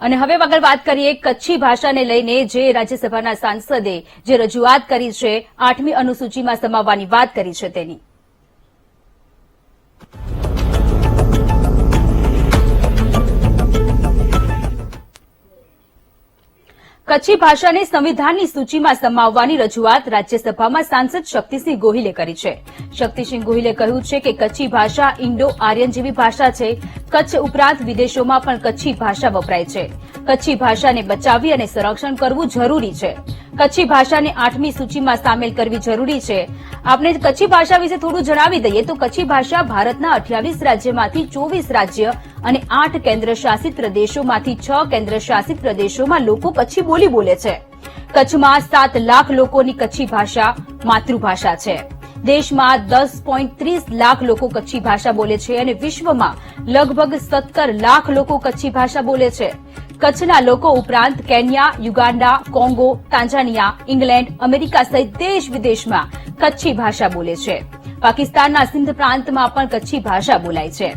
અને હવે આગળ વાત કરીએ કચ્છી ભાષાને લઈને જે રાજ્યસભાના સાંસદે જે રજૂઆત કરી છે 8મી અનુસૂચિમાં સમાવવાની વાત કરી છે તેની કચ્છી ભાષાને સંવિધાનની સૂચિમાં સમાવવાની રજૂઆત રાજ્યસભામાં સાંસદ શક્તિસિંહ ગોહિલે કરી છે. શક્તિસિંહ ગોહિલે કહ્યું છે કે કચ્છી ભાષા ઇન્ડો આર્યન જેવી ભાષા છે. કચ્છ ઉપરાંત વિદેશોમાં પણ કચ્છી ભાષા વપરાય છે. કચ્છી ભાષાને બચાવવી અને સંરક્ષણ કરવું જરૂરી છે. કચ્છી ભાષાને 8મી સૂચિમાં સામેલ કરવી જરૂરી છે. આપણે કચ્છી ભાષા વિશે થોડું જણાવી દઈએ તો કચ્છી ભાષા ભારતના 28 રાજ્યમાંથી 24 રાજ્ય અને 8 કેન્દ્ર શાસિત પ્રદેશોમાંથી 6 કેન્દ્ર શાસિત પ્રદેશોમાં લોકો કચ્છી બોલી બોલે છે. કચ્છમાં 7 લાખ લોકોની કચ્છી ભાષા માતૃભાષા છે. દેશમાં 10.30 લાખ લોકો કચ્છી ભાષા બોલે છે અને વિશ્વમાં લગભગ 17 લાખ લોકો કચ્છી ભાષા બોલે છે. કચ્છના લોકો ઉપરાંત Kenya, Uganda, Congo, Tanzania, England, America સહિત દેશ વિદેશમાં કચ્છી ભાષા બોલે છે. પાકિસ્તાનના સિંધ પ્રાંતમાં પણ કચ્છી ભાષા બોલાય છે.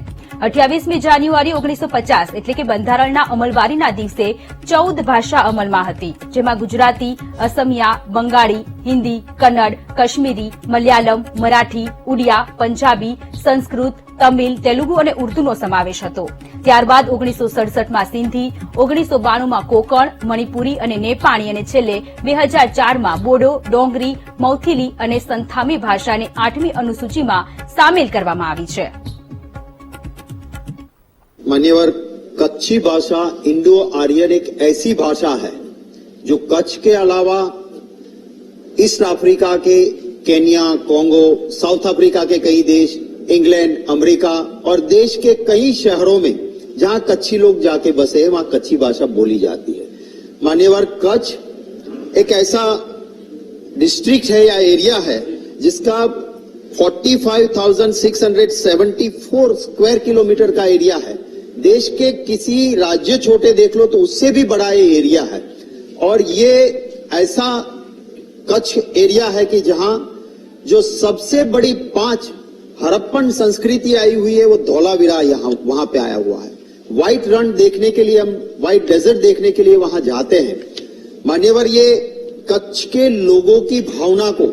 28મી જાન્યુઆરી 1950 એટલે કે બંધારણના અમલવારીના દિવસે 14 ભાષા અમલમાં હતી, જેમાં ગુજરાતી, અસમિયા, બંગાળી, હિન્દી, કન્નડ, કાશ્મીરી, મલયાલમ, મરાઠી, ઉડિયા, પંજાબી, સંસ્કૃત, તમિલ, તેલુગુ અને ઉર્દુનો સમાવેશ હતો. ત્યારબાદ 1967માં સિંધી, 1992માં કોકણ, મણિપુરી અને નેપાળી અને છેલ્લે 2004માં બોડો, ડોંગરી, મૌથિલી અને સંથામી ભાષાને 8મી અનુસૂચિમાં સામેલ કરવામાં આવી છે. मान्यवर, कच्छी भाषा इंडो आर्यन एक ऐसी भाषा है जो कच्छ के अलावा ईस्ट अफ्रीका के केन्या, कोंगो, साउथ अफ्रीका के कई देश, इंग्लैंड, अमेरिका और देश के कई शहरों में जहां कच्छी लोग जाके बसे हैं वहां कच्छी भाषा बोली जाती है. मान्यवर, कच्छ एक ऐसा डिस्ट्रिक्ट है या एरिया है जिसका 45,674 स्क्वायर किलोमीटर का एरिया है. देश के किसी राज्य छोटे देख लो तो उससे भी बड़ा ये एरिया है और ये ऐसा कच्छ एरिया है कि जहां जो सबसे बड़ी 5 हड़प्पन संस्कृति आई हुई है वो धौलावीरा यहाँ वहां पे आया हुआ है. व्हाइट रण देखने के लिए हम व्हाइट डेजर्ट देखने के लिए वहां जाते हैं. मान्यवर, ये कच्छ के लोगों की भावना को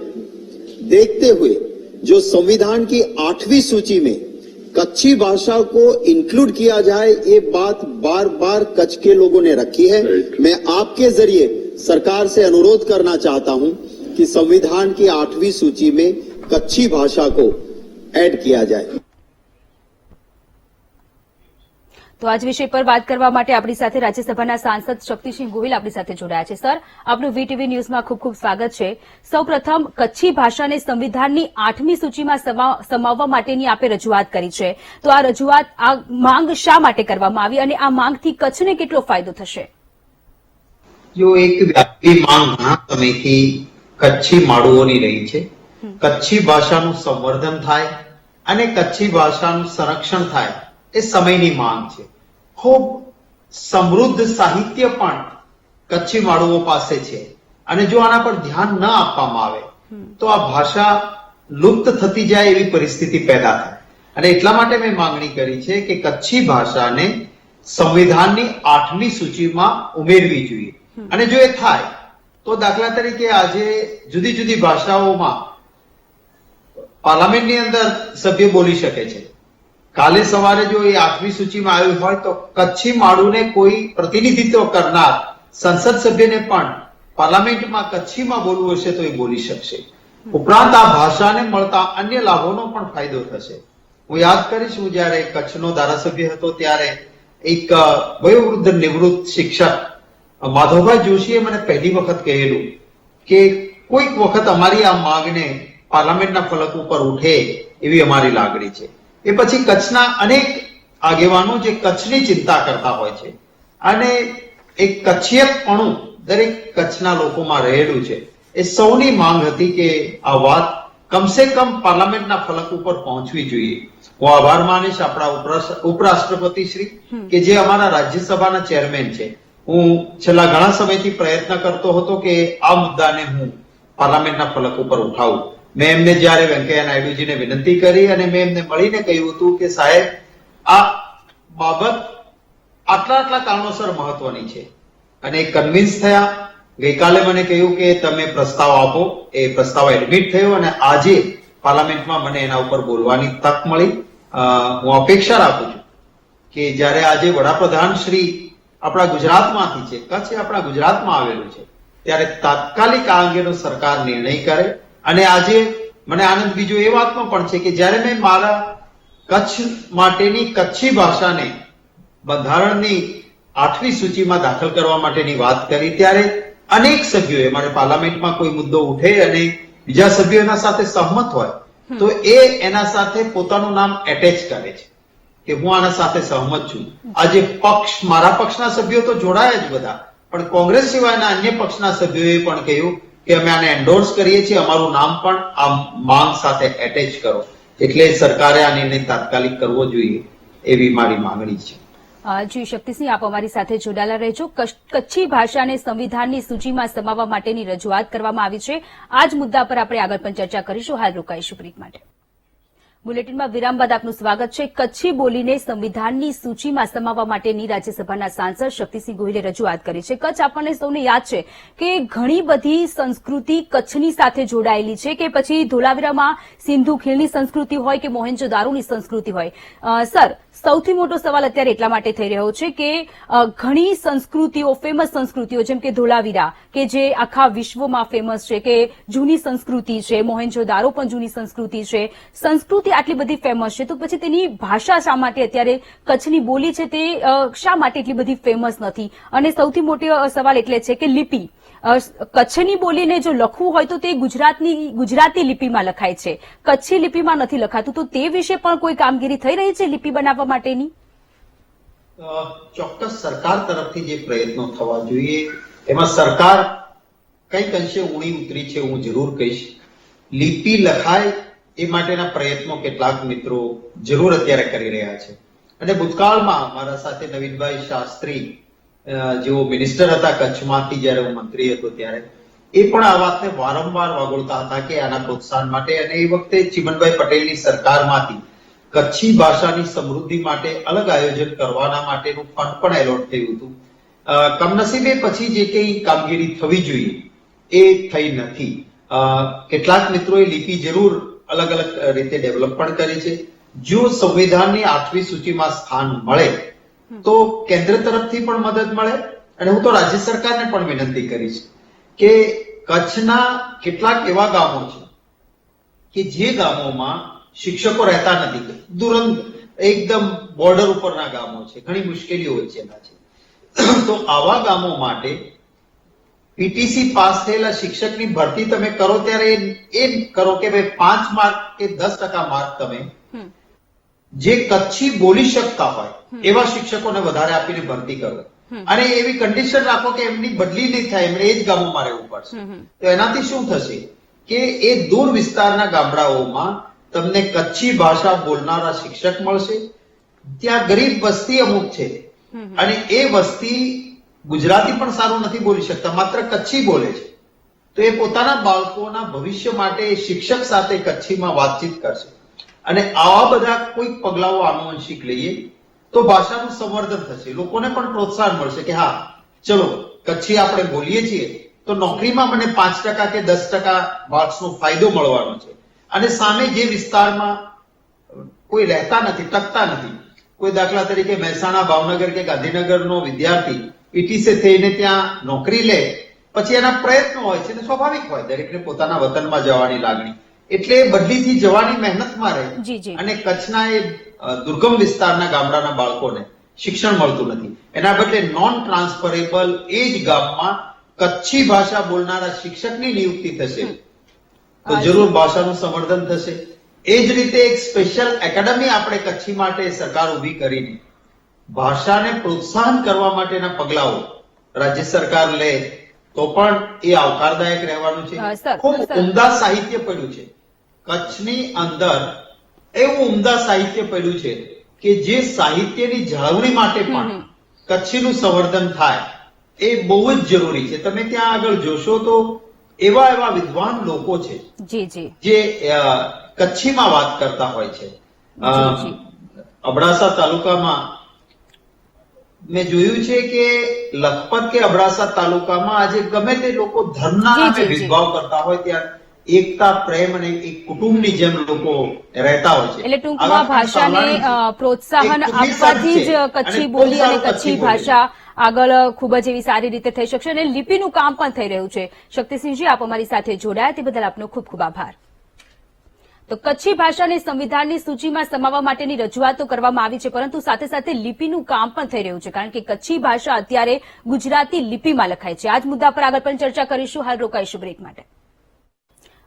देखते हुए जो संविधान की 8वीं सूची में कच्छी भाषा को इंक्लूड किया जाए ये बात बार बार कच्छ के लोगों ने रखी है. मैं आपके जरिए सरकार से अनुरोध करना चाहता हूं कि संविधान की 8वीं सूची में कच्छी भाषा को ऐड किया जाए. તો આજ વિષય પર વાત કરવા માટે આપણી સાથે રાજ્યસભાના સાંસદ શક્તિસિંહ ગોહિલ આપણી સાથે જોડાયા છે. સર, આપનું વીટીવી ન્યૂઝમાં ખૂબ ખૂબ સ્વાગત છે. સૌપ્રથમ કચ્છી ભાષાને સંવિધાનની 8મી સૂચિમાં સમાવવા માટેની આપે રજૂઆત કરી છે, તો આ રજૂઆત, આ માંગ શા માટે કરવામાં આવી અને આ માંગથી કચ્છને કેટલો ફાયદો થશે? જો એક વ્યાપી માંગ ઘણા સમયથી કચ્છી માળુઓની રહી છે. કચ્છી ભાષાનું સંવર્ધન થાય અને કચ્છી ભાષાનું સંરક્ષણ થાય એ સમયની માંગ છે. ખૂબ સમૃદ્ધ સાહિત્ય પણ કચ્છી માળુઓ પાસે છે અને જો આના પર ધ્યાન ન આપવામાં આવે તો આ ભાષા લુપ્ત થતી જાય એવી પરિસ્થિતિ પેદા થાય. અને એટલા માટે મેં માંગણી કરી છે કે કચ્છી ભાષાને સંવિધાનની 8મી સૂચિમાં ઉમેરવી જોઈએ. અને જો એ થાય તો દાખલા તરીકે આજે જુદી જુદી ભાષાઓમાં પાર્લામેન્ટની અંદર સભ્ય બોલી શકે છે. કાલે સવારે જો એ 8મી સૂચિમાં આવ્યું હોય તો કચ્છી માળુને કોઈ પ્રતિનિધિત્વ કરનાર સંસદ સભ્યને પણ પાર્લામેન્ટમાં કચ્છીમાં બોલવું હશે તો એ બોલી શકશે. ઉપરાંત આ ભાષાને મળતા અન્ય લાભોનો પણ ફાયદો થશે. હું યાદ કરીશ, હું જયારે કચ્છનો ધારાસભ્ય હતો ત્યારે એક વયોવૃદ્ધ નિવૃત્ત શિક્ષક માધવભાઈ જોશીએ મને પહેલી વખત કહેલું કે કોઈક વખત અમારી આ માંગને પાર્લામેન્ટના ફલક ઉપર ઉઠે એવી અમારી લાગણી છે. એ પછી કચ્છના અનેક આગેવાનો જે કચ્છની ચિંતા કરતા હોય છે અને એક કચ્છિયતપણું દરેક કચ્છના લોકોમાં રહેલું છે, એ સૌની માંગ હતી કે આ વાત કમસે કમ પાર્લામેન્ટના ફલક ઉપર પહોંચવી જોઈએ. હું આભાર માનીશ આપણા ઉપરાષ્ટ્રપતિ શ્રી કે જે અમારા રાજ્યસભાના ચેરમેન છે. હું છેલ્લા ઘણા સમયથી પ્રયત્ન કરતો હતો કે આ મુદ્દાને હું પાર્લામેન્ટના ફલક ઉપર ઉઠાવું. મેં એમને જયારે વેંકૈયા નાયડુજીને વિનંતી કરી અને મેં એમને મળીને કહ્યું હતું કે સાહેબ, આ બાબત આટલા કારણોસર મહત્વની છે અને કન્વિન્સ થયા. ગઈકાલે મને કહ્યું કે તમે પ્રસ્તાવ આપો, એ પ્રસ્તાવ એડમિટ થયો અને આજે પાર્લામેન્ટમાં મને એના ઉપર બોલવાની તક મળી. હું અપેક્ષા રાખું છું કે જ્યારે આજે વડાપ્રધાન શ્રી આપણા ગુજરાતમાંથી છે, કચ્છ આપણા ગુજરાતમાં આવેલું છે, ત્યારે તાત્કાલિક આ અંગેનો સરકાર નિર્ણય કરે. અને આજે મને આનંદ બીજો એ વાતનો પણ છે કે જ્યારે મેં મારા કચ્છ માટેની કચ્છી ભાષાને બંધારણની 8મી સૂચિમાં દાખલ કરવા માટેની વાત કરી, ત્યારે અનેક સભ્યોએ, મારે પાર્લામેન્ટમાં કોઈ મુદ્દો ઉઠે અને બીજા સભ્યો એના સાથે સહમત હોય તો એ એના સાથે પોતાનું નામ એટેચ કરે છે કે હું આના સાથે સહમત છું. આજે મારા પક્ષના સભ્યો તો જોડાયા જ બધા, પણ કોંગ્રેસ સિવાયના અન્ય પક્ષના સભ્યોએ પણ કહ્યું કે અમે આને એન્ડોર્સ કરીએ છીએ, અમારું નામ પણ આ માંગ સાથે એટેચ કરો. એટલે સરકારે આ નિર્ણય તાત્કાલિક કરવો જોઈએ એવી મારી માંગણી છે. જી શક્તિસિંહ, આપ અમારી સાથે જોડાયેલા રહેજો. કચ્છી ભાષાને સંવિધાનની સૂચિમાં સમાવવા માટેની રજૂઆત કરવામાં આવી છે. આ જ મુદ્દા પર આપણે આગળ પણ ચર્ચા કરીશું. હાલ રોકાઈશું બ્રેક માટે. બુલેટિનમાં વિરામ બાદ આપનું સ્વાગત છે. કચ્છી બોલીને સંવિધાનની સૂચિમાં સમાવવા માટેની રાજ્યસભાના સાંસદ શક્તિસિંહ ગોહિલે રજૂઆત કરી છે. કચ્છ આપણને સૌને યાદ છે કે ઘણી બધી સંસ્કૃતિ કચ્છની સાથે જોડાયેલી છે, કે પછી ધોલાવીરામાં સિંધુ ખીણની સંસ્કૃતિ હોય કે મોહેન્જો-દારોની સંસ્કૃતિ હોય. સર, સૌથી મોટો સવાલ અત્યારે એટલા માટે થઈ રહ્યો છે કે ઘણી સંસ્કૃતિઓ, ફેમસ સંસ્કૃતિઓ જેમ કે ધોલાવીરા, કે જે આખા વિશ્વમાં ફેમસ છે, કે જૂની સંસ્કૃતિ છે, મોહેન્જો-દારો પણ જૂની સંસ્કૃતિ છે, સંસ્કૃતિ આટલી બધી ફેમસ છે, તો પછી તેની ભાષા શા માટે અત્યારે કચ્છની બોલી છે તે શા માટે એટલી બધી ફેમસ નથી? અને સૌથી મોટો સવાલ એટલે છે કે લિપિ, કચ્છની બોલીને જો લખવું હોય તો તે ગુજરાતી લિપિમાં લખાય છે, કચ્છી લિપિમાં નથી લખાતું. તો તે વિશે પણ કોઈ કામગીરી થઈ રહી છે લિપિ બનાવવા માટેની? ચોક્કસ સરકાર તરફથી જે પ્રયત્નો થવા જોઈએ એમાં સરકાર કઈક અંશે ઊણી ઉતરી છે, હું જરૂર કહીશ. લિપિ લખાય એ માટેના પ્રયત્નો કેટલાક મિત્રો જરૂર અત્યારે કરી રહ્યા છે. અને ભૂતકાળમાં મારા સાથે નવીનભાઈ શાસ્ત્રી જેઓ મિનિસ્ટર હતા કચ્છમાંથી, જ્યારે હું મંત્રી હતો ત્યારે એ પણ આ વાતને વારંવાર વાગોળતા હતા કે આના પ્રોત્સાહન માટે, અને એ વખતે ચિમનભાઈ પટેલની સરકારમાંથી કચ્છી ભાષાની સમૃદ્ધિ માટે અલગ આયોજન કરવાના માટેનું ફંડ પણ એલોટ થયું હતું. કમનસીબે પછી જે કંઈ કામગીરી થવી જોઈએ એ થઈ નથી. કેટલાક મિત્રોએ લિપિ જરૂર અલગ અલગ રીતે ડેવલપ પણ કરી છે. જો સંવિધાનની 8મી સૂચિમાં સ્થાન મળે તો કેન્દ્ર તરફથી પણ મદદ મળે, અને હું તો રાજ્ય સરકારને પણ વિનંતી કરીશ કે કચ્છના કેટલાક એવા ગામો છે કે જે ગામોમાં શિક્ષકો રહેતા નથી, દુરંત એકદમ બોર્ડર ઉપરના ગામો છે, ઘણી મુશ્કેલીઓ વચ્ચેના છે. તો આવા ગામો માટે પીટીસી પાસ થયેલા શિક્ષકની ભરતી તમે કરો ત્યારે એ કરો કે ભાઈ 5 માર્ક કે 10% માર્ક તમે જે કચ્છી બોલી શકતા હોય એવા શિક્ષકોને વધારે આપીને ભરતી કરો, અને એવી કન્ડિશન રાખો કે એમની બદલી નહીં થાય, એમણે એ જ ગામોમાં રહેવું પડશે. તો એનાથી શું થશે કે એ દૂર વિસ્તારના ગામડાઓમાં તમને કચ્છી ભાષા બોલનારા શિક્ષક મળશે. ત્યાં ગરીબ વસ્તી અમુક છે અને એ વસ્તી ગુજરાતી પણ સારું નથી બોલી શકતા, માત્ર કચ્છી બોલે છે. તો એ પોતાના બાળકોના ભવિષ્ય માટે શિક્ષક સાથે કચ્છીમાં વાતચીત કરશે. અને આવા બધા કોઈ પગલાઓ આનુવંશિક લઈએ તો ભાષાનું સંવર્ધન થશે, લોકોને પણ પ્રોત્સાહન મળશે કે હા ચલો કચ્છી આપણે બોલીએ છીએ તો નોકરીમાં મને 5% કે 10% માર્ક્સનો ફાયદો મળવાનો છે. અને સામે જે વિસ્તારમાં કોઈ રહેતા નથી, ટકતા નથી, કોઈ દાખલા તરીકે મહેસાણા, ભાવનગર કે ગાંધીનગરનો વિદ્યાર્થી પીટીસી થઈને ત્યાં નોકરી લે, પછી એના પ્રયત્નો હોય છે, સ્વાભાવિક હોય દરેકને પોતાના વતનમાં જવાની લાગણી, એટલે બદલીથી જવાની મહેનતમાં રહે અને કચ્છના એ દુર્ગમ વિસ્તારના ગામડાના બાળકોને શિક્ષણ મળતું નથી. એના બદલે નોન ટ્રાન્સફરેબલ એ જ ગામમાં કચ્છી ભાષા બોલનારા શિક્ષકની નિયુક્તિ થશે તો જરૂર ભાષાનું સંવર્ધન થશે. એ જ રીતે એક સ્પેશિયલ એકેડમી આપણે કચ્છી માટે સરકાર ઉભી કરીને ભાષાને પ્રોત્સાહન કરવા માટેના પગલાઓ રાજ્ય સરકાર લે તો પણ એ આવકારદાયક રહેવાનું છે. ખૂબ ઉમદા સાહિત્ય પડ્યું છે કચ્છની અંદર, એવું ઉમદા સાહિત્ય પડ્યું છે કે જે સાહિત્યની જાળવણી માટે પણ કચ્છીનું સંવર્ધન થાય એ બહુ જ જરૂરી છે. તમે ત્યાં આગળ જોશો તો એવા એવા વિદ્વાન લોકો છે જે કચ્છીમાં વાત કરતા હોય છે. અબડાસા તાલુકામાં મેં જોયું છે કે લખપત કે અબડાસા તાલુકામાં આજે ગમે તે લોકો ધર્મના જી, નામે જી, જી. ભેદભાવ કરતા હોય ત્યાં એકતા પ્રેમ અને એક કુટુંબની જેમ લોકો રહેતા હોય છે. એટલે ટૂંકમાં ભાષાને પ્રોત્સાહન એક કુટુંબી આપવાથી જ સંઘ છે કચ્છી અને બોલી અને ખૂબ સારું કચ્છી કચ્છી ભાષા આગળ ખૂબ જ એવી સારી રીતે થઈ શકશે અને લિપિનું કામ પણ થઈ રહ્યું છે. શક્તિસિંહજી, આપ અમારી સાથે જોડાયા તે બદલ આપનો ખૂબ ખૂબ આભાર. તો કચ્છી ભાષાને સંવિધાનની સૂચિમાં સમાવવા માટેની રજૂઆતો કરવામાં આવી છે, પરંતુ સાથે સાથે લિપિનું કામ પણ થઈ રહ્યું છે, કારણ કે કચ્છી ભાષા અત્યારે ગુજરાતી લિપિમાં લખાય છે. આ જ મુદ્દા પર આગળ પણ ચર્ચા કરીશું. હાલ રોકાઈશું બ્રેક માટે.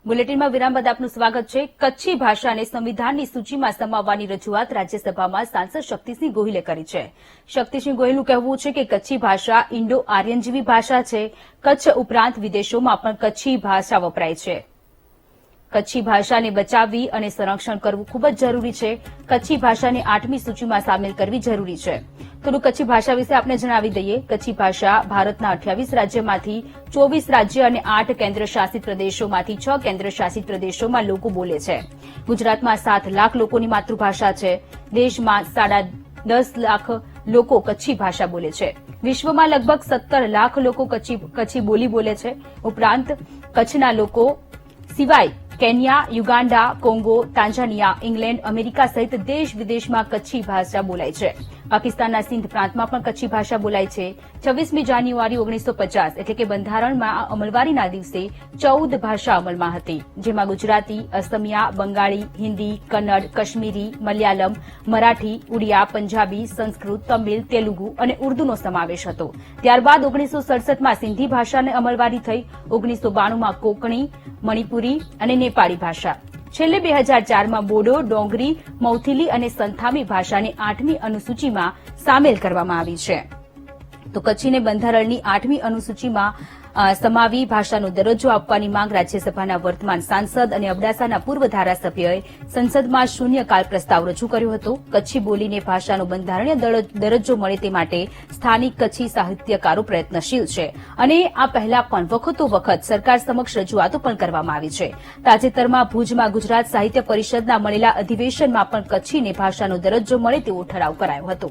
બુલેટિનમાં વિરામ બાદ આપનું સ્વાગત છે. કચ્છી ભાષાને સંવિધાનની સૂચિમાં સમાવવાની રજૂઆત રાજ્યસભામાં સાંસદ શક્તિસિંહ ગોહિલે કરી છે. શક્તિસિંહ ગોહિલનું કહેવું છે કે કચ્છી ભાષા ઇન્ડો આર્યન જેવી ભાષા છે. કચ્છ ઉપરાંત વિદેશોમાં પણ કચ્છી ભાષા વપરાય છે. કચ્છી ભાષાને બચાવવી અને સંરક્ષણ કરવું ખૂબ જ જરૂરી છે. કચ્છી ભાષાને 8મી સૂચિમાં સામેલ કરવી જરૂરી છે. થોડું કચ્છી ભાષા વિશે આપણે જણાવી દઈએ. કચ્છી ભાષા ભારતના 28 રાજ્યમાંથી 24 રાજ્ય અને 8 કેન્દ્ર શાસિત પ્રદેશોમાંથી 6 કેન્દ્ર શાસિત પ્રદેશોમાં લોકો બોલે છે. ગુજરાતમાં 7 લાખ લોકોની માતૃભાષા છે. દેશમાં 10.5 લાખ લોકો કચ્છી ભાષા બોલે છે. વિશ્વમાં લગભગ 17 લાખ લોકો કચ્છી બોલી બોલે છે. ઉપરાંત કચ્છના લોકો સિવાય Kenya, Uganda, Congo, Tanzania, England, America સહિત દેશ વિદેશમાં કચ્છી ભાષા બોલાય છે. પાકિસ્તાનના સિંધ પ્રાંતમાં પણ કચ્છી ભાષા બોલાય છે. 26મી જાન્યુઆરી 1950 એટલે કે બંધારણમાં અમલવારીના દિવસે 14 ભાષા અમલમાં હતી, જેમાં ગુજરાતી, અસમિયા, બંગાળી, હિન્દી, કન્નડ, કશ્મીરી, મલયાલમ, મરાઠી, ઉડિયા, પંજાબી, સંસ્કૃત, તમિલ, તેલુગુ અને ઉર્દુનો સમાવેશ હતો. ત્યારબાદ 1967માં સિંધી ભાષાને અમલવારી થઈ. 1992માં કોંકણી, મણિપુરી અને નેપાળી ભાષા. છેલ્લે 2004માં બોડો, ડોંગરી, મૌથિલી અને સંથામી ભાષાને 8મી અનુસૂચિમાં સામેલ કરવામાં આવી છે. તો કચ્છીને બંધારણની 8મી અનુસૂચિમાં સમાવી ભાષાનો દરજ્જો આપવાની માંગ રાજ્યસભાના વર્તમાન સાંસદ અને અબડાસાના પૂર્વ ધારાસભ્યએ સંસદમાં શૂન્યકાળ પ્રસ્તાવ રજૂ કર્યો હતો. કચ્છી બોલીને ભાષાનો બંધારણીય દરજ્જો મળે તે માટે સ્થાનિક કચ્છી સાહિત્યકારો પ્રયત્નશીલ છે અને આ પહેલા પણ વખતો વખત સરકાર સમક્ષ રજૂઆતો પણ કરવામાં આવી છે. તાજેતરમાં ભુજમાં ગુજરાત સાહિત્ય પરિષદના મળેલા અધિવેશનમાં પણ કચ્છીને ભાષાનો દરજ્જો મળે તેવો ઠરાવ કરાયો હતો.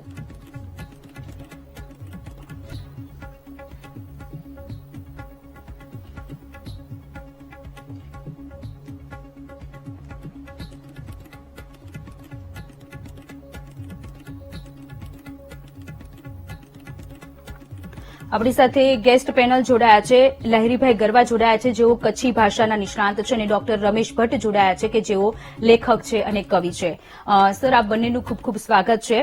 આપણી સાથે ગેસ્ટ પેનલ જોડાયા છે. લહેરીભાઈ ગરવા જોડાયા છે, જેઓ કચ્છી ભાષાના નિષ્ણાંત છે, અને ડોક્ટર રમેશ ભટ્ટ જોડાયા છે કે જેઓ લેખક છે અને કવિ છે. સર, આપ બંનેનું ખૂબ ખૂબ સ્વાગત છે.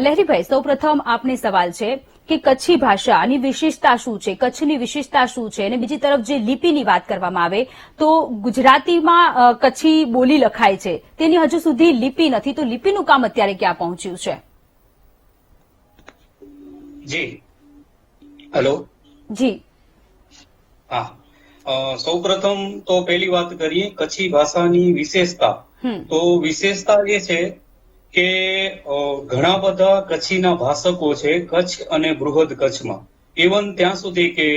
લહેરીભાઈ, સૌપ્રથમ આપને સવાલ છે કે કચ્છી ભાષાની વિશેષતા શું છે, કચ્છની વિશેષતા શું છે, અને બીજી તરફ જે લિપિની વાત કરવામાં આવે તો ગુજરાતીમાં કચ્છી બોલી લખાય છે, તેની હજુ સુધી લિપિ નથી, તો લિપિનું કામ અત્યારે ક્યાં પહોંચ્યું છે? જી, હેલો. જી હા, સૌપ્રથમ તો પહેલી વાત કરીએ કચ્છી ભાષાની વિશેષતા. તો વિશેષતા એ છે કે ઘણા બધા કચ્છીના ભાષકો છે કચ્છ અને બૃહદ કચ્છમાં. ઇવન ત્યાં સુધી કે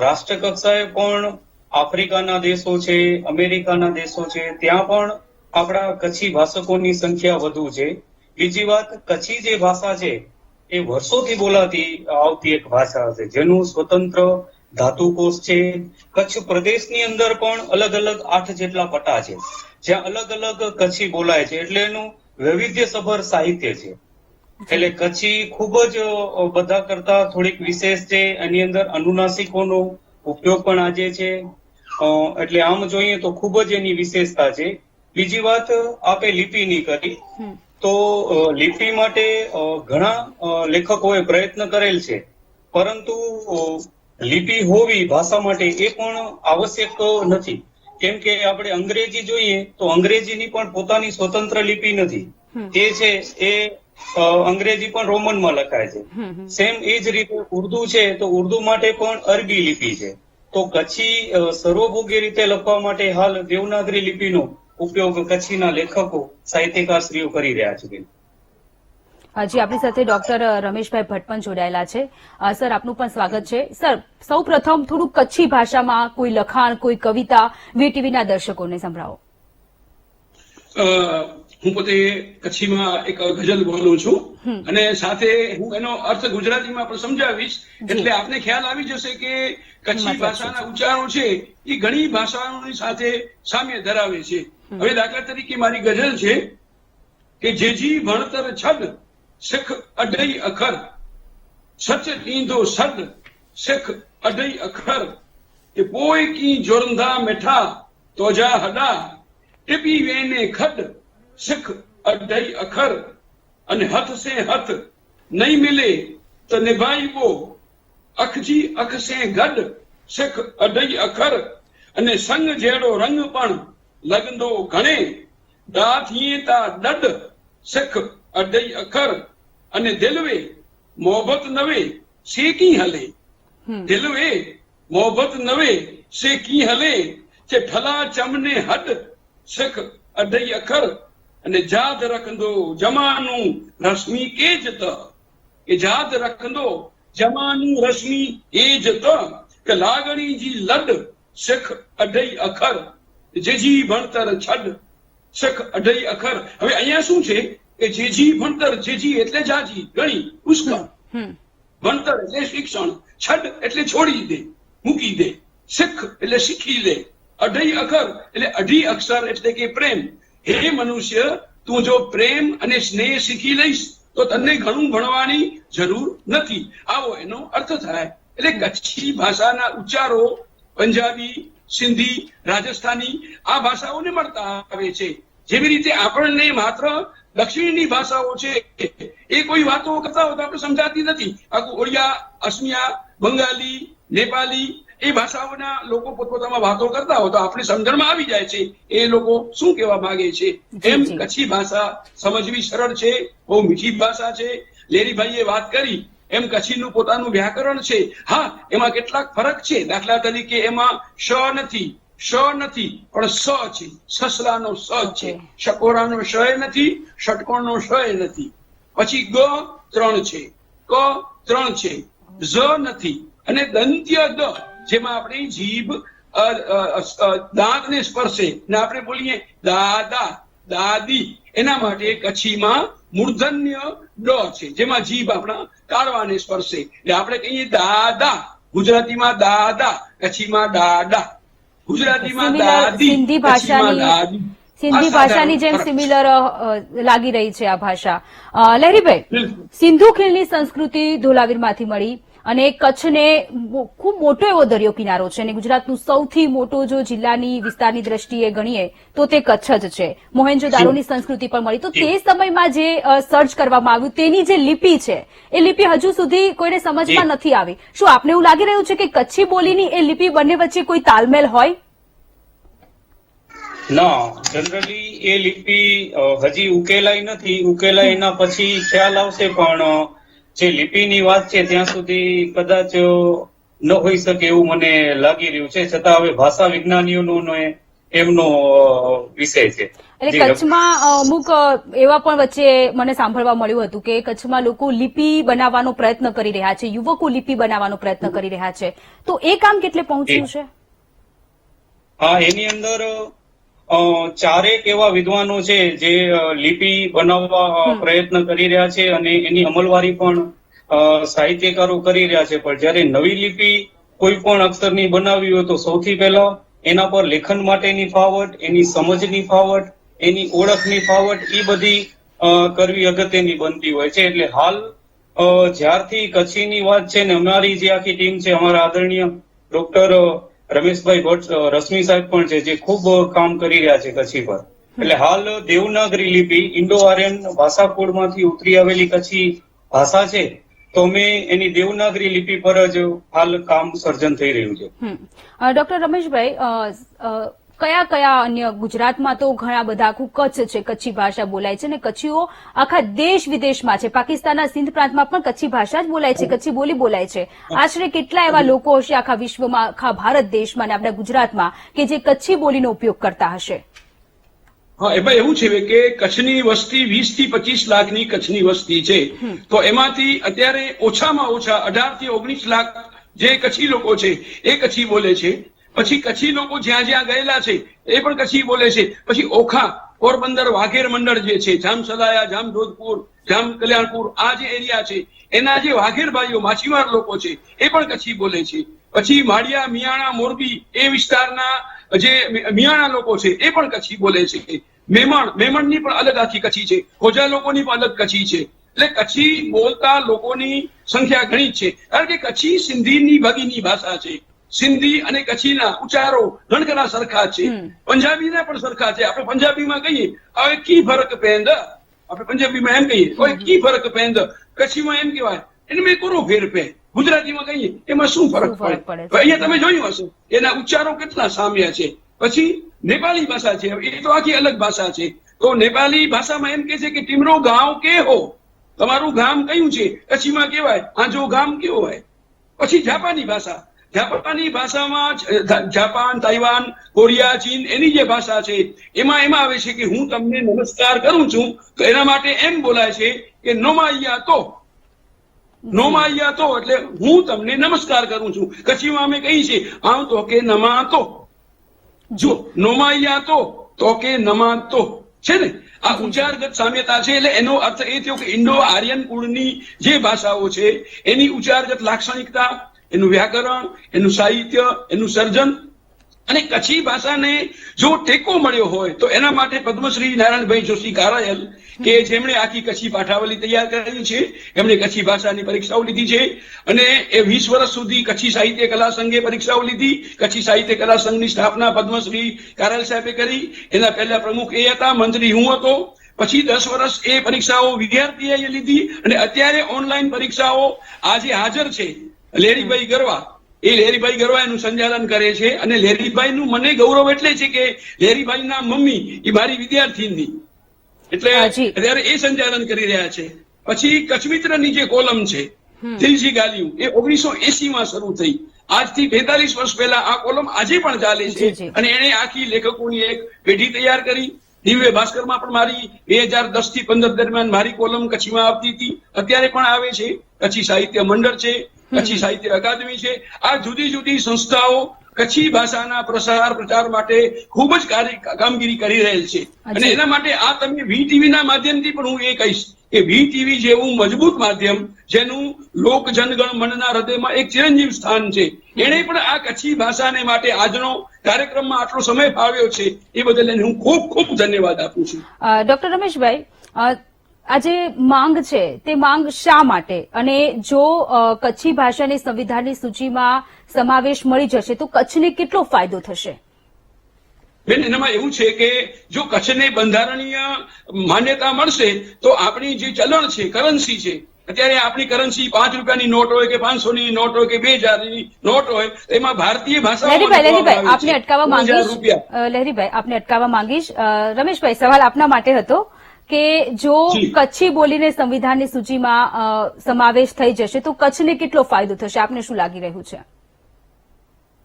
રાષ્ટ્ર કક્ષાએ પણ આફ્રિકાના દેશો છે, અમેરિકાના દેશો છે, ત્યાં પણ આપણા કચ્છી ભાષકોની સંખ્યા વધુ છે. બીજી વાત, કચ્છી જે ભાષા છે એ વર્ષોથી બોલાતી આવતી એક ભાષા છે, જેનું સ્વતંત્ર ધાતુકોષ છે. કચ્છ પ્રદેશની અંદર પણ અલગ અલગ 8 જેટલા પટ્ટા છે, જ્યાં અલગ અલગ કચ્છી બોલાય છે, એટલે એનું વૈવિધ્યસભર સાહિત્ય છે. એટલે કચ્છી ખૂબ જ બધા કરતા થોડીક વિશેષ છે. એની અંદર અનુનાસિકોનો ઉપયોગ પણ આજે છે. એટલે આમ જોઈએ તો ખૂબ જ એની વિશેષતા છે. બીજી વાત, આપે લિપિની કરી, તો લિપિ માટે ઘણા લેખકોએ પ્રયત્ન કરેલ છે, પરંતુ લિપિ હોવી ભાષા માટે એ પણ આવશ્યક નથી. કેમ કે આપણે અંગ્રેજી જોઈએ તો અંગ્રેજીની પણ પોતાની સ્વતંત્ર લિપિ નથી. એ છે એ અંગ્રેજી પણ રોમનમાં લખાય છે. સેમ એ જ રીતે ઉર્દુ છે તો ઉર્દુ માટે પણ અરબી લિપિ છે. તો કચ્છી સર્વભોગી રીતે લખવા માટે હાલ દેવનાગરી લિપિનો ઉપયોગ કચ્છીના લેખકો સાહિત્યકારશ્રીઓ કરી રહ્યા છે. હજી આપણી સાથે ડોક્ટર રમેશભાઈ ભટ્ટ પણ જોડાયેલા છે. સર, આપનું પણ સ્વાગત છે. સર, સૌ પ્રથમ થોડું કચ્છી ભાષામાં કોઈ લખાણ, કોઈ કવિતા વીટીવીના દર્શકોને સંભળાવો. હું પોતે કચ્છીમાં એક ગઝલ બોલું છું અને સાથે હું એનો અર્થ ગુજરાતીમાં પણ સમજાવીશ એટલે આપને ખ્યાલ આવી જશે કે કચ્છી ભાષાના ઉચ્ચારણો છે એ ઘણી ભાષાઓની સાથે સામ્ય ધરાવે છે. હવે દાખલા તરીકે મારી ગઝલ છે કે જેજી ભણતર છડ શીખ અઢઈ અખર સચ ઈંધો સડ શીખ અઢઈ અખર કે પોય કી જોરંધા મેઠા તોજા હડા ટીપી વેને ખડ શીખ અઢઈ અખર અને હથ સે હથ નહીં મિલે તો નિભાઈવો અખજી અખ સે ગઢ શીખ અઢઈ અખર અને સંગ જેડો રંગ પણ લગંદો ઘણે દાથીએ તા દડ શીખ અઢઈ અખર અને દિલવે મોહબત નવે શેકી હલે દિલવે મોહબત નવે શેકી હલે કે ઠલા ચમને હદ શીખ અઢઈ અખર અને જાદ રખંદો જમાનું રશ્મિ એ જ ત કે જાદ રખંદો જમાનું રશ્મિ એ જ ત કે લાગણી જી લડ શીખ અઢઈ અખર જેજી ભણતર છડ શીખ અઢઈ અખર. હવે અહીંયા શું છે કે જેજી ભણતર, જેજી એટલે જાજી ગણી પુષ્કળ, ભણતર એટલે શિક્ષણ, છડ એટલે છોડી દે મૂકી દે, શીખ એટલે શીખી લે, અઢઈ અખર એટલે અઢી અક્ષર એટલે કે પ્રેમ. હે મનુષ્ય, તું જો પ્રેમ અને સ્નેહ શીખી લઈશ તો તને ઘણું ભણવાની જરૂર નથી, આવો એનો અર્થ થાય. એટલે કચ્છી ભાષાના ઉચ્ચારો પંજાબી, સિંધી, રાજસ્થાની આ ભાષાઓને મળતા આવે છે. જેવી રીતે આપણને માત્ર દક્ષિણની ભાષાઓ છે એ કોઈ વાતો કરતા હોય તો આપણે સમજાતી નથી. આખું ઓડિયા, અસમિયા, બંગાળી, નેપાળી એ ભાષાઓના લોકો પોતપોતામાં વાતો કરતા હોય તો આપણે સમજણમાં આવી જાય છે એ લોકો શું કહેવા માંગે છે. એમ કચ્છી ભાષા સમજવી સરળ છે, બહુ મીઠી ભાષા છે. લેરીભાઈએ વાત કરી એમ કચ્છીનું પોતાનું વ્યાકરણ છે. હા, એમાં કેટલાક ફરક છે. દાખલા તરીકે એમાં શ નથી, શ નથી, પણ સ છે. સસલાનો સ છે, શકોરાનો શ નથી, ષટકોણનો શ નથી. પછી ગ 3 છે, ક 3 છે, ઝ નથી અને દંત્ય દ જેમાં આપણી જીભ દાંતને સ્પર્શે ને આપણે બોલીએ દાદા, દાદી, એના માટે કચ્છીમાં મૂર્ધન્ય ડ છે જેમાં જીભ આપણા કાળવાને સ્પર્શે એટલે આપણે કહીએ દાદા, ગુજરાતીમાં દાદા, કચ્છીમાં દાડા, ગુજરાતીમાં દાદી, સિંધી ભાષાની જેમ સિમિલર લાગી રહી છે આ ભાષા. લહેરીભાઈ, સિંધુ ખીણની સંસ્કૃતિ ધોલાવીરમાંથી મળી અને કચ્છને ખૂબ મોટો એવો દરિયો કિનારો છે અને ગુજરાતનું સૌથી મોટો જો જિલ્લાની વિસ્તારની દ્રષ્ટિએ ગણીએ તો તે કચ્છ જ છે. મોહેન્જો-દારોની સંસ્કૃતિ પણ મળી. તો તે સમયમાં જે સર્ચ કરવામાં આવ્યું તેની જે લિપિ છે એ લિપિ હજુ સુધી કોઈને સમજમાં નથી આવી. શું આપને એવું લાગી રહ્યું છે કે કચ્છી બોલીની એ લિપિ બંને વચ્ચે કોઈ તાલમેલ હોય? ના, જનરલી એ લિપિ હજી ઉકેલાઈ નથી. ઉકેલાઈ એના પછી ખ્યાલ આવશે, પણ જે લિપિની વાત છે ત્યાં સુધી કદાચ ન હોઈ શકે એવું મને લાગી રહ્યું છે. છતાં હવે ભાષા વિજ્ઞાનીઓનો એમનો વિષય છે. એટલે કચ્છમાં અમુક એવા પણ વચ્ચે મને સાંભળવા મળ્યું હતું કે કચ્છમાં લોકો લિપિ બનાવવાનો પ્રયત્ન કરી રહ્યા છે, યુવકો લિપિ બનાવવાનો પ્રયત્ન કરી રહ્યા છે. તો એ કામ કેટલે પહોંચ્યું છે? હા, એની અંદર ચારેક એવા વિદ્વાનો છે જે લિપિ બનાવવા પ્રયત્ન કરી રહ્યા છે અને એની અમલવારી પણ સાહિત્યકારો કરી રહ્યા છે. પણ જયારે નવી લિપિ કોઈ પણ અક્ષરની બનાવવી હોય તો સૌથી પહેલા એના પર લેખન માટેની ફાવટ, એની સમજની ફાવટ, એની ઓળખની ફાવટ એ બધી કરવી અગત્યની બનતી હોય છે. એટલે હાલ જ્યારથી કચ્છીની વાત છે ને અમારી જે આખી ટીમ છે, અમારા આદરણીય ડોક્ટર રમેશભાઈ ભટ્ટ રશ્મિ સાહેબ પણ છે જે ખૂબ કામ કરી રહ્યા છે કચ્છી પર. એટલે હાલ દેવનાગરી લિપિ ઇન્ડો આર્યન ભાષાકુળમાંથી ઉતરી આવેલી કચ્છી ભાષા છે તો અમે એની દેવનાગરી લિપિ પર જ હાલ કામ સર્જન થઈ રહ્યું છે. ડોક્ટર રમેશભાઈ, કયા કયા અન્ય ગુજરાતમાં તો ઘણા બધા આખું કચ્છ છે, કચ્છી ભાષા બોલાય છે અને કચ્છીઓ આખા દેશ વિદેશમાં છે. પાકિસ્તાનના સિંધ પ્રાંતમાં પણ કચ્છી ભાષા જ બોલાય છે, કચ્છી બોલી બોલાય છે. આશરે કેટલા એવા લોકો હશે આખા વિશ્વમાં, આખા ભારત દેશમાં અને આપણા ગુજરાતમાં કે જે કચ્છી બોલીનો ઉપયોગ કરતા હશે? હા, એમાં એવું છે કે કચ્છની વસ્તી 20 થી 25 લાખની કચ્છની વસ્તી છે. તો એમાંથી અત્યારે ઓછામાં ઓછા 18 થી 19 લાખ જે કચ્છી લોકો છે એ કચ્છી બોલે છે. પછી કચ્છી લોકો જ્યાં જ્યાં ગયેલા છે એ પણ કચ્છી બોલે છે. પછી ઓખા પોરબંદર વાઘેર મંડળ જે છે, જામ સલાયા, જામ જોધપુર, જામ કલ્યાણપુર, આ જે એરિયા છે એના જે વાઘેર ભાઈઓ માછીમાર લોકો છે એ પણ કચ્છી બોલે છે. પછી માળિયા, મિયાણા, મોરબી એ વિસ્તારના જે મિયાણા લોકો છે એ પણ કચ્છી બોલે છે. મેમણની પણ અલગ આખી કચ્છી છે, ખોજા લોકોની પણ અલગ કચ્છી છે. એટલે કચ્છી બોલતા લોકોની સંખ્યા ઘણી છે, કારણ કે કચ્છી સિંધીની ભગીની ભાષા છે. સિંધી અને કચ્છીના ઉચ્ચારો ઘણા સરખા છે, પંજાબીના પણ સરખા છે. આપણે પંજાબીમાં કહીએ હવે કી ફરક પેંદ, આપણે પંજાબીમાં એમ કહીએ હવે કી ફરક પેંદ, કચ્છીમાં એમ કહેવાય એને મેં કરો ફેર પે, ગુજરાતીમાં કહીએ એમાં શું ફરક પડે. અહીંયા તમે જોયું હશે એના ઉચ્ચારો કેટલા સામ્ય છે. પછી નેપાળી ભાષા છે, એ તો આખી અલગ ભાષા છે. તો નેપાળી ભાષામાં એમ કે છે કે ટીમરો ગાંવ કે હો, તમારું ગામ કયું છે, કચ્છીમાં કહેવાય આજો ગામ કેવો હોય. પછી જાપાની ભાષા, જાપાની ભાષામાં જાપાન, તાઇવાન, કોરિયા, ચીન એની જે ભાષા છે એમાં આવે છે કે હું તમને નમસ્કાર કરું છું, તો એના માટે એમ બોલાય છે કે નોમાયા તો, નોમાયા તો એટલે હું તમને નમસ્કાર કરું છું. કચ્છીમાં અમે કહીએ છીએ આવ તો કે નમા તો, જો નોમાયા તો કે નમા તો છે ને. આ ઉચ્ચારગત સામ્યતા છે, એટલે એનો અર્થ એ થયો કે ઇન્ડો આર્યન કુળની જે ભાષાઓ છે એની ઉચ્ચારગત લાક્ષણિકતા, એનું વ્યાકરણ, એનું સાહિત્ય, એનું સર્જન. અને કચ્છી ભાષાને જો ટેકો મળ્યો હોય તો એના માટે પદ્મશ્રી નારાયણભાઈ જોશી કારાયલ કે જેમણે આખી કચ્છી પાઠાવલી તૈયાર કરી છે, એમણે કચ્છી ભાષાની પરીક્ષાઓ લીધી છે અને એ 20 વર્ષ સુધી કચ્છી સાહિત્ય કલા સંઘે પરીક્ષાઓ લીધી. કચ્છી સાહિત્ય કલા સંઘની સ્થાપના પદ્મશ્રી કારાયલ સાહેબે કરી. એના પહેલા પ્રમુખ એ હતા, મંત્રી હું હતો. પછી 10 વર્ષ એ પરીક્ષાઓ વિદ્યાર્થીએ લીધી અને અત્યારે ઓનલાઈન પરીક્ષાઓ આજે હાજર છે લેરીભાઈ ગરવા, એ લેરીભાઈ ગરવા એનું સંચાલન કરે છે. અને લેરીભાઈ નું મને ગૌરવ એટલે છે કે લેરીભાઈ ના મમ્મી એ મારી વિદ્યાર્થીની, એટલે અત્યારે એ સંચાલન કરી રહ્યા છે. પછી કચ્છ મિત્રની જે કોલમ છે દિલજી ગાલિયું, એ 1980 માં શરૂ થઈ. આજથી 42 વર્ષ પહેલા આ કોલમ આજે પણ ચાલે છે અને એને આખી લેખકોની એક પેઢી તૈયાર કરી. દિવ્ય ભાસ્કરમાં પણ મારી 2010 થી 15 દરમિયાન મારી કોલમ કચ્છીમાં આવતી હતી, અત્યારે પણ આવે છે. કચ્છી સાહિત્ય મંડળ છે, કચ્છી સાહિત્ય અકાદમી છે. આ જુદી જુદી સંસ્થાઓ કચ્છી ભાષાના પ્રસાર પ્રચાર માટે ખૂબ જ કામગીરી કરી રહેલ છે. અને એના માટે આ તમે વીટીવી ના માધ્યમથી પણ હું એ કહીશ કે વીટીવી જેવું મજબૂત માધ્યમ જેનું લોક જનગણ મનના હૃદયમાં એક ચિરંજીવ સ્થાન છે, એને પણ આ કચ્છી ભાષાને માટે આજનો કાર્યક્રમમાં આટલો સમય ફાળવ્યો છે એ બદલ હું ખૂબ ખૂબ ધન્યવાદ આપું છું. ડોક્ટર રમેશભાઈ, આ જે માંગ છે તે માંગ શા માટે, અને જો કચ્છી ભાષાને સંવિધાનની સૂચિમાં સમાવેશ મળી જશે તો કચ્છને કેટલો ફાયદો થશે? બેન, એનામાં એવું છે કે જો કચ્છને બંધારણીય માન્યતા મળશે તો આપણી જે ચલણ છે, કરન્સી છે, અત્યારે આપણી કરન્સી 5 રૂપિયાની નોટ હોય કે 500 ની નોટ હોય કે 2000 ની નોટ હોય, એમાં ભારતીય ભાષામાં લહેરીભાઈ આપને અટકાવવા માંગીશ. રમેશભાઈ, સવાલ આપના માટે હતો કે જો કચ્છી બોલીને સંવિધાનની સૂચિમાં સમાવેશ થઈ જશે તો કચ્છને કેટલો ફાયદો થશે, આપને શું લાગી રહ્યું છે?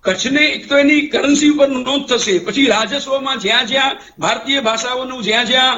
કચ્છને એક તો એની કરન્સી ઉપર નોંધ થશે, પછી રાજસ્વમાં જ્યાં જ્યાં ભારતીય ભાષાઓનું જ્યાં જ્યાં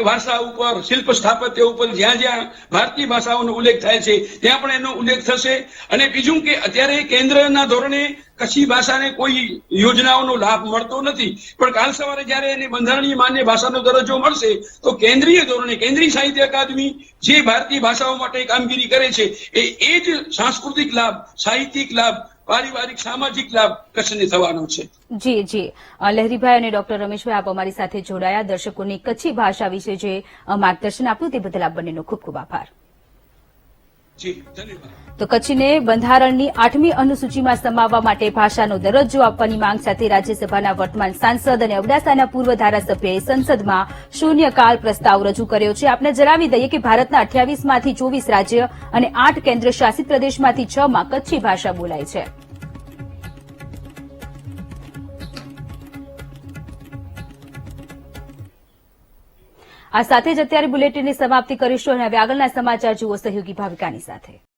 વારસા ઉપર, શિલ્પ સ્થાપત્ય ઉપર જ્યાં જ્યાં ભારતીય ભાષાઓનો ઉલ્લેખ થાય છે ત્યાં પણ એનો ઉલ્લેખ થશે. અને બીજું કે અત્યારે કેન્દ્રના ધોરણે કચ્છી ભાષાને કોઈ યોજનાઓનો લાભ મળતો નથી, પણ કાલ સવારે જયારે એને બંધારણીય માન્ય ભાષાનો દરજ્જો મળશે તો કેન્દ્રીય ધોરણે કેન્દ્રીય સાહિત્ય અકાદમી જે ભારતીય ભાષાઓ માટે કામગીરી કરે છે એ જ સાંસ્કૃતિક લાભ, સાહિત્યિક લાભ, પારિવારિક સામાજિક લાભ કચ્છને થવાનો છે. જી લહેરીભાઈ અને ડોક્ટર રમેશભાઈ, આપ અમારી સાથે જોડાયા, દર્શકોની કચ્છી ભાષા વિશે જે માર્ગદર્શન આપ્યું તે બદલ આપ બંનેનો ખૂબ ખૂબ આભાર. જી, ધન્યવાદ. તો કચ્છને બંધારણની 8મી અનુસૂચિમાં સમાવવા માટે ભાષાનો દરજ્જો આપવાની માંગ સાથે રાજ્યસભાના વર્તમાન સાંસદ અને અબડાસાના પૂર્વ ધારાસભ્યએ સંસદમાં શૂન્યકાળ પ્રસ્તાવ રજૂ કર્યો છે. આપને જણાવી દઈએ કે ભારતના 28માંથી 24 રાજ્ય અને 8 કેન્દ્ર શાસિત પ્રદેશમાંથી 6માં કચ્છી ભાષા બોલાય છે. આ સાથે જ અત્યારે બુલેટિનની સમાપ્તિ કરીશું અને હવે આગળના સમાચાર જુઓ સહયોગી ભાવિકાની સાથે.